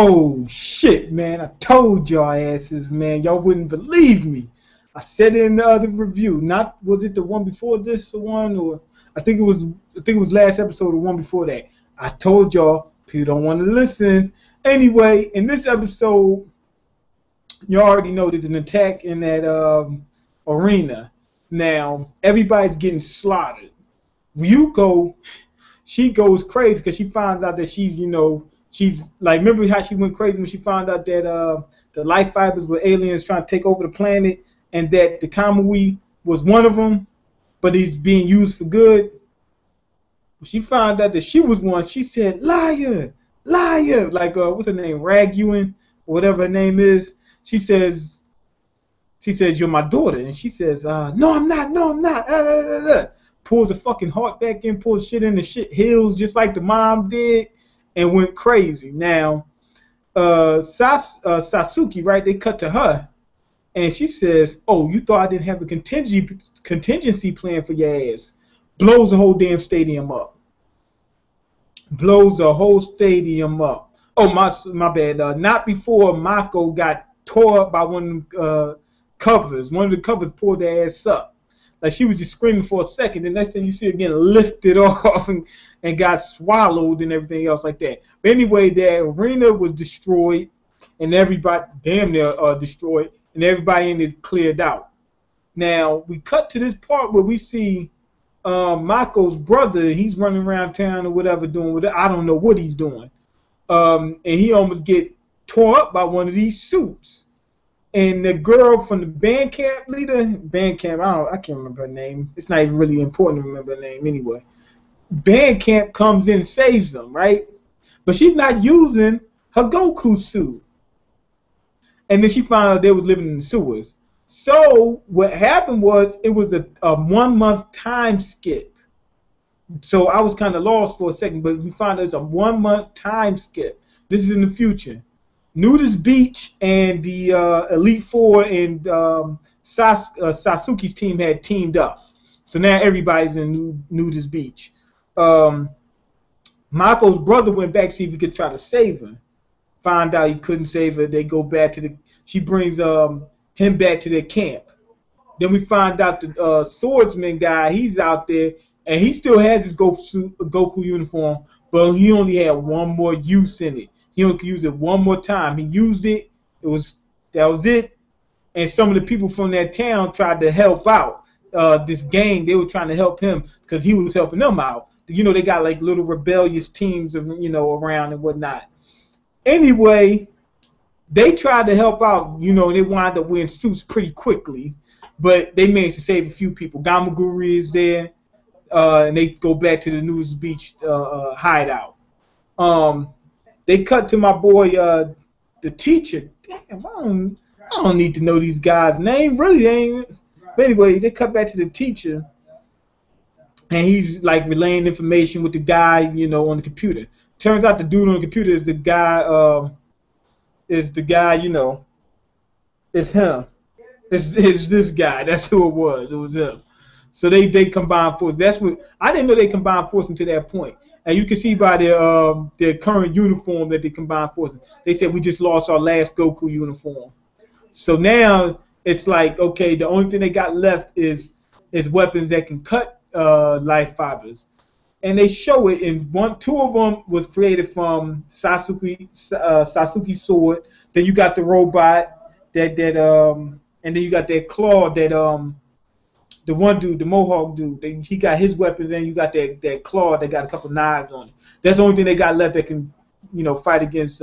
Oh shit, man! I told y'all asses, man. Y'all wouldn't believe me. I said it in the other review. Not was it the one before this one, or I think it was. I think it was last episode, the one before that. I told y'all people don't want to listen. Anyway, in this episode, you already know there's an attack in that arena. Now everybody's getting slaughtered. Ryuko, she goes crazy because she finds out that she's like, remember how she went crazy when she found out that the life fibers were aliens trying to take over the planet, and that the Kamui was one of them, but he's being used for good. She found out that she was one. She said, "Liar, liar!" Like what's her name, Raguin, or whatever her name is. She says, "You're my daughter," and she says, "No, I'm not. No, I'm not." Pulls a fucking heart back in, pulls shit in, the shit heals just like the mom did, and went crazy. Now, Sasuke, right? They cut to her, and she says, "Oh, you thought I didn't have a contingency plan for your ass?" Blows the whole damn stadium up. Blows the whole stadium up. Oh, my bad. Not before Mako got tore up by one of the covers. One of the covers pulled their ass up. Like she was just screaming for a second. The next thing you see her getting lifted off and got swallowed and everything else like that. But anyway, the arena was destroyed and everybody damn near destroyed, and everybody in it cleared out. Now we cut to this part where we see Mako's brother. He's running around town or whatever doing whatever. I don't know what he's doing. And he almost get tore up by one of these suits. And the girl from the band camp leader, I can't remember her name. It's not even really important to remember her name anyway. Band camp comes in and saves them, right? But she's not using her Goku suit. And then she found out they was living in the sewers. So what happened was it was a 1 month time skip. So I was kind of lost for a second, but we found out it's a 1 month time skip. This is in the future. Nudist Beach and the Elite Four and Sasuke's team had teamed up. So now everybody's in Nudist Beach. Mako's brother went back to see if he could try to save her. Found out he couldn't save her. They go back to she brings him back to their camp. Then we find out the swordsman guy, he's out there, and he still has his Goku uniform, but he only had one more use in it. He only could use it one more time. He used it. That was it. And some of the people from that town tried to help out. This gang, they were trying to help him because he was helping them out. You know, they got like little rebellious teams of, around and whatnot. Anyway, they tried to help out, and they wound up wearing suits pretty quickly, but they managed to save a few people. Gamaguri is there, and they go back to the News Beach hideout. They cut to my boy, the teacher. Damn, I don't need to know these guys' name. Really, they ain't. But anyway, they cut back to the teacher, and he's like relaying information with the guy, on the computer. Turns out the dude on the computer is the guy. It's him. It's this guy. That's who it was. It was him. So they combined forces. That's what I didn't know they combined forces until that point. And you can see by their current uniform that they combined forces. They said we just lost our last Goku uniform. So now it's like, okay, the only thing they got left is weapons that can cut life fibers. And they show it in two of them was created from Sasuke's sword. Then you got the robot and then you got that claw that the one dude, the Mohawk dude, he got his weapons, and you got that claw that got a couple knives on it. That's the only thing they got left that can, fight against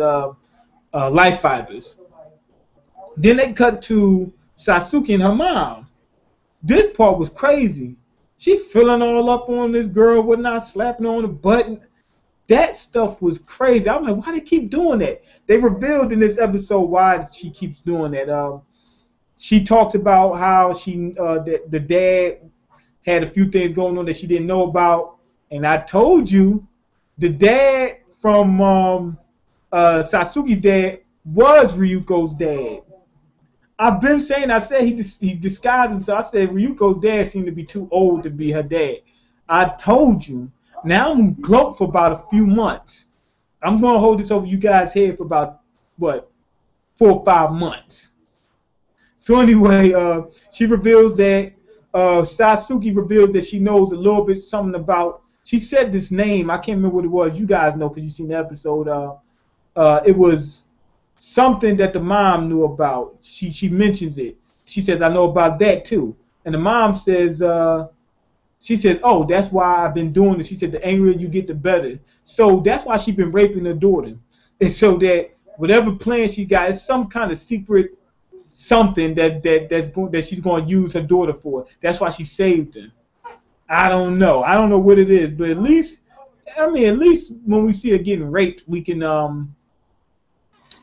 life fibers. Then they cut to Sasuke and her mom. This part was crazy. She filling all up on this girl, whatnot, slapping on the button. That stuff was crazy. I'm like, why they keep doing that? They revealed in this episode why she keeps doing that. She talks about how the dad had a few things going on that she didn't know about, and I told you, the dad from Sasuke's dad was Ryuko's dad. I've been saying, I said he disguised himself. I said Ryuko's dad seemed to be too old to be her dad. I told you. Now I'm gloat for about a few months. I'm going to hold this over you guys' head for about what, 4 or 5 months. So anyway, she reveals that Sasuke reveals that she knows a little bit something about. She said this name. I can't remember what it was. You guys know because you seen the episode. It was something that the mom knew about. She mentions it. She says, "I know about that too." And the mom says, she says, "Oh, that's why I've been doing this." She said, "The angrier you get, the better." So that's why she's been raping her daughter, and so that whatever plan she got is some kind of secret something that she's going to use her daughter for. That's why she saved her. I don't know. I don't know what it is, but at least when we see her getting raped, we can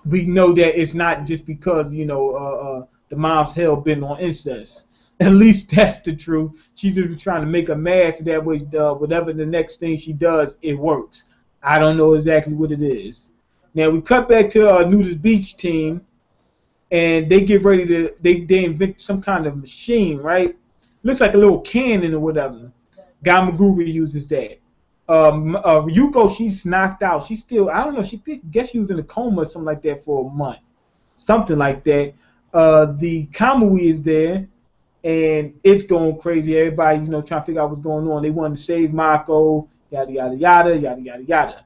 we know that it's not just because the mom's hell bent on incest. At least that's the truth. She's just trying to make her mad so that way whatever the next thing she does, it works. I don't know exactly what it is. Now we cut back to our Nudist Beach team. And they get ready to, they invent some kind of machine, right? Looks like a little cannon or whatever. Gamaguru uses that. Ryuko, she's knocked out. She's still, I don't know, guess she was in a coma or something like that for a month. Something like that. The Kamui is there, and it's going crazy. Everybody's, trying to figure out what's going on. They want to save Mako, yada, yada, yada, yada, yada, yada.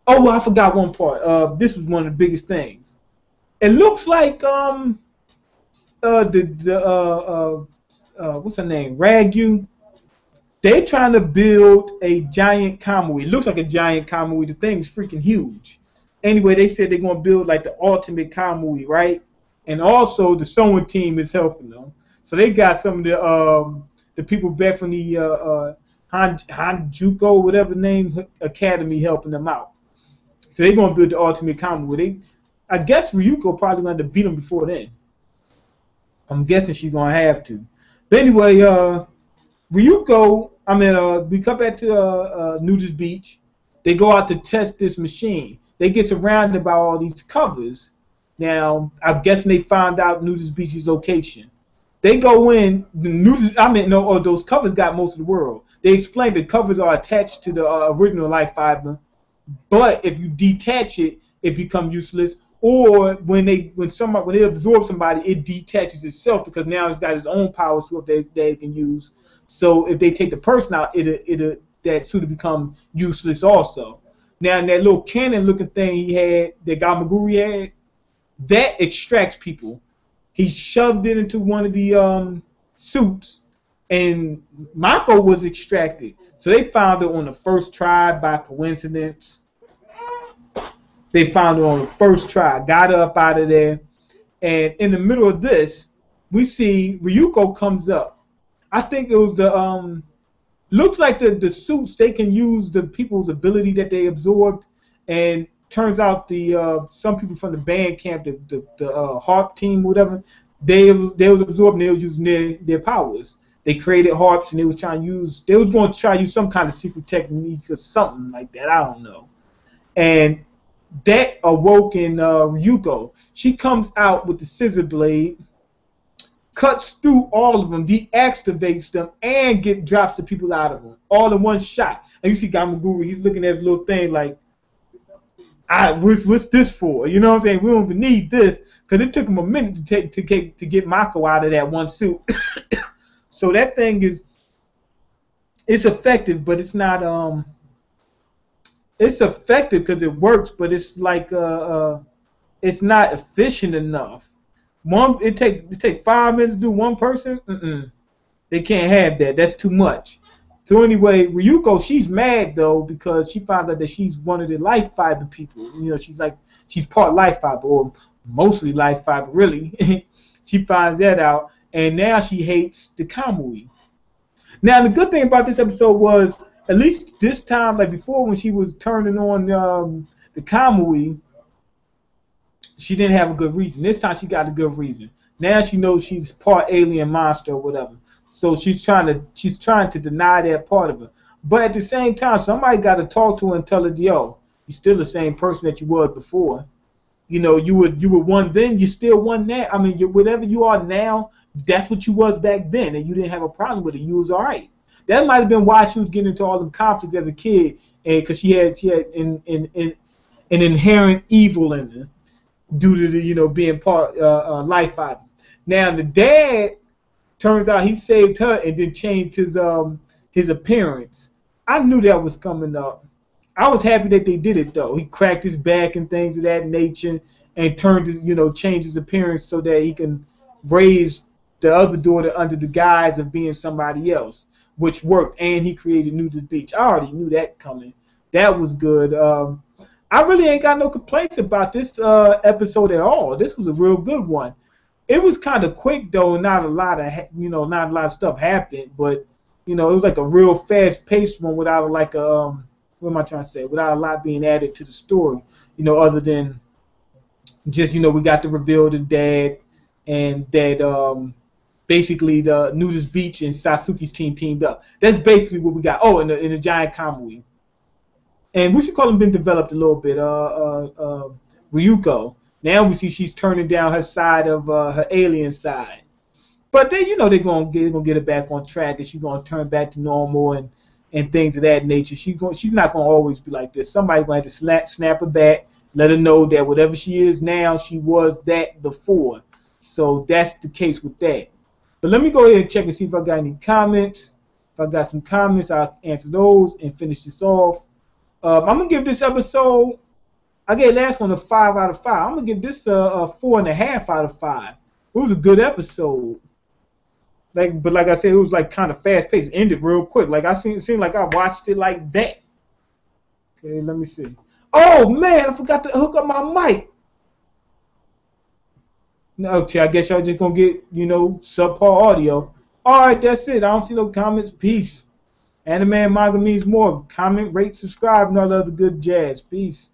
Oh, well, I forgot one part. This was one of the biggest things. It looks like what's her name? Ragyu. They're trying to build a giant Kamui. It looks like a giant Kamui. The thing's freaking huge. Anyway, they said they're gonna build like the ultimate Kamui, right? And also the sewing team is helping them. So they got some of the people back from the Hanjuko, whatever name, academy helping them out. So they're gonna build the ultimate Kamui. I guess Ryuko probably going to beat him before then. I'm guessing she's going to have to. But anyway, Ryuko, we come back to Nudist Beach. They go out to test this machine. They get surrounded by all these covers. Now, I'm guessing they found out Nudist Beach's location. They go in, those covers got most of the world. They explain the covers are attached to the original life fiber, but if you detach it, it becomes useless. Or when they absorb somebody, it detaches itself because now it's got its own power source that it can use. So if they take the person out, that suit will become useless also. Now that little cannon-looking thing he had, that Gamaguri had, that extracts people. He shoved it into one of the suits, and Mako was extracted. So they found it on the first try by coincidence. They found her on the first try, got her up out of there, and in the middle of this, we see Ryuko comes up. I think it was the looks like the suits, they can use the people's ability that they absorbed, and turns out the some people from the band camp, the harp team, whatever, they was absorbing, they was using their powers. They created harps, and they was going to try to use some kind of secret technique or something like that. I don't know, and that awoke in Ryuko. She comes out with the scissor blade, cuts through all of them, deactivates them, and drops the people out of them, all in one shot. And you see Gamaguru, he's looking at his little thing like, what's this for? You know what I'm saying? We don't even need this, because it took him a minute to get Mako out of that one suit. So that thing it's effective, but it's not it's effective because it works, but it's like it's not efficient enough. It take 5 minutes to do one person. They can't have that. That's too much. So anyway, Ryuko, she's mad though because she found out that she's one of the life fiber people. She's part life fiber, or mostly life fiber, really. She finds that out, and now she hates the Kamui. Now the good thing about this episode was, at least this time, like before when she was turning on the Kamui, she didn't have a good reason. This time she got a good reason. Now she knows she's part alien monster or whatever. So she's trying to deny that part of her. But at the same time, somebody got to talk to her and tell her, yo, you're still the same person that you were before. You were one then, you're still one now. I mean, whatever you are now, that's what you was back then, and you didn't have a problem with it. You was all right. That might have been why she was getting into all them conflicts as a kid, and because she had an inherent evil in her. due to the being part life fiber. Now the dad turns out he saved her and then changed his appearance. I knew that was coming up. I was happy that they did it though. He cracked his back and things of that nature and turned his changed his appearance so that he can raise the other daughter under the guise of being somebody else, which worked. And he created Nudist Beach. I already knew that coming. That was good. I really ain't got no complaints about this episode at all. This was a real good one. It was kind of quick though. Not a lot of stuff happened, but it was like a real fast-paced one without like a what am I trying to say? Without a lot being added to the story, other than just we got to reveal the dad and that basically the Nudist Beach and Sasuke's team teamed up. That's basically what we got. Oh, and the giant Kamui. And we should call him been developed a little bit. Ryuko. Now we see she's turning down her side of her alien side. But then they're gonna get it back on track, and she's gonna turn back to normal and things of that nature. She's not gonna always be like this. Somebody's gonna have to snap her back, let her know that whatever she is now, she was that before. So that's the case with that. But let me go ahead and check and see if I got any comments. If I got some comments, I'll answer those and finish this off. I'm gonna give this episode. I gave last one a 5 out of 5. I'm gonna give this a 4.5 out of 5. It was a good episode. But like I said, it was like kind of fast paced. It ended real quick. Like it seemed like I watched it like that. Okay, let me see. Oh man, I forgot to hook up my mic. Okay, I guess y'all just gonna get subpar audio. All right, that's it. I don't see no comments. Peace. Anime and manga means more. Comment, rate, subscribe, and all the other good jazz. Peace.